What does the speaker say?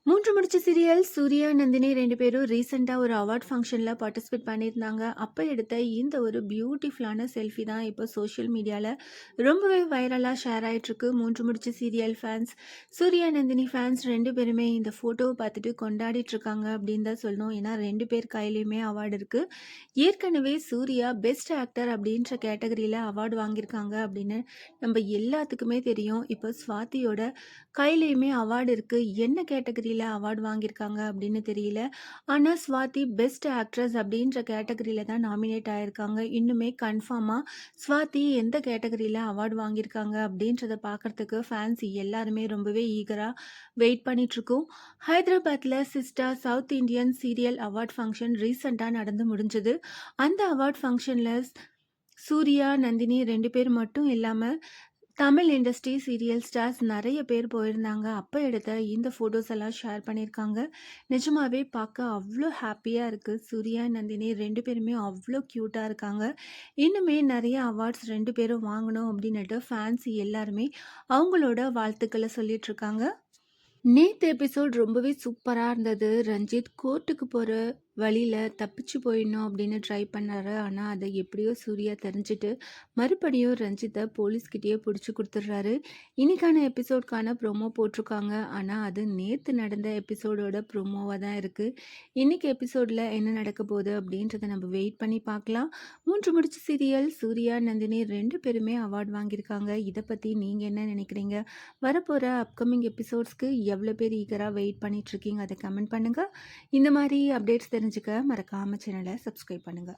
மூன்று முடிச்சு சீரியல் சூர்யா, நந்தினி 2 பேரும் ரீசெண்டா ஒரு அவார்ட் ஃபங்ஷன்ல பார்ட்டிசிபேட் பண்ணியிருந்தாங்க. அப்ப எடுத்த இந்த ஒரு பியூட்டிஃபுல்லான செல்ஃபி தான் இப்போ சோஷியல் மீடியால ரொம்பவே வைரலா ஷேர் ஆயிட்டிருக்கு. மூன்று முடிச்சு serial fans, Surya, Nandini fans 2 பேருமே இந்த ஃபோட்டோவ பார்த்துட்டு கொண்டாடிட்டு இருக்காங்க அப்படின்னு தான் சொல்லணும். ஏன்னா 2 பேர் கையிலயுமே அவார்டு இருக்கு. ஏற்கனவே சூர்யா பெஸ்ட் ஆக்டர் அப்படின்ற கேட்டகரியில அவார்டு வாங்கியிருக்காங்க அப்படின்னு நம்ம எல்லாத்துக்குமே தெரியும். இப்போ ஸ்வாதியோட கையிலயுமே அவார்டு இருக்கு. என்ன கேட்டகரியில அவார்டு வாங்கியிருக்காங்க அப்படின்னு தெரியல. ஆனா ஸ்வாதி பெஸ்ட் ஆக்ட்ரஸ் அப்படின்ற கேட்டகரியில தான் நாமினேட் ஆயிருக்காங்க. இன்னுமே கன்ஃபார்மா ஸ்வாதி எந்த கேட்டகரியில அவார்டு வாங்கியிருக்காங்க அப்படின்றத பார்க்கறதுக்கு ஃபேன்ஸ் எல்லாருமே ரொம்பவே ஈகரா வெயிட் பண்ணிட்டு இருக்கோம். ஹைதராபாத்ல சிஸ்டா south Indian serial award function ரீசெண்டா நடந்து முடிஞ்சது. அந்த அவார்ட் ஃபங்க்ஷன்ல சூர்யா, நந்தினி 2 பேர் மட்டும் இல்லாம தமிழ் இண்டஸ்ட்ரி சீரியல் ஸ்டார்ஸ் நெறைய பேர் போயிருந்தாங்க. அப்ப எடுத்த இந்த ஃபோட்டோஸ் எல்லாம் ஷேர் பண்ணியிருக்காங்க. நிஜமாவே பார்க்க அவ்ளோ ஹேப்பியா இருக்கு. சூர்யா, நந்தினி 2 பேருமே அவ்ளோ கியூட்டா இருக்காங்க. இன்னுமே நெறைய அவார்ட்ஸ் 2 பேரும் வாங்கணும் அப்படின்னுட்டு ஃபேன்ஸ் எல்லாருமே அவங்களோட வாழ்த்துக்கள சொல்லிட்டுருக்காங்க. நேத்து எபிசோட் ரொம்பவே சூப்பரா இருந்தது. ரஞ்சித் கோர்ட்டுக்கு போற வழியில தப்பிச்சு போயிடணும் அப்படின்னு ட்ரை பண்ணாரு. ஆனா, அத எப்படியோ சூர்யா தெரிஞ்சுட்டு, மறுபடியும் ரஞ்சித்த போலீஸ்கிட்டயே புடிச்சு குடுத்துடுறாரு. இன்னைக்கான எபிசோட்கான ப்ரோமோ போட்டிருக்காங்க. ஆனா, அது நேத்து நடந்த எபிசோடோட ப்ரோமோவா தான் இருக்கு. இன்னைக்கு எபிசோட்ல என்ன நடக்க போகுது அப்படின்றத நம்ம வெயிட் பண்ணி பார்க்கலாம். மூன்று முடிச்சு சீரியல் சூர்யா, நந்தினி 2 பேருமே அவார்ட் வாங்கியிருக்காங்க. இத பத்தி நீங்க என்ன நினைக்கிறீங்க? வரப்போற அப்கமிங் எபிசோட்ஸ்க்கு எவ்வளோ பேர் ஈகரா வெயிட் பண்ணிட்டு இருக்கீங்க? அத கமெண்ட் பண்ணுங்க. இந்த மாதிரி அப்டேட்ஸ் தெரிஞ்சுக்க மறக்காம சேனலை சப்ஸ்கிரைப் பண்ணுங்க.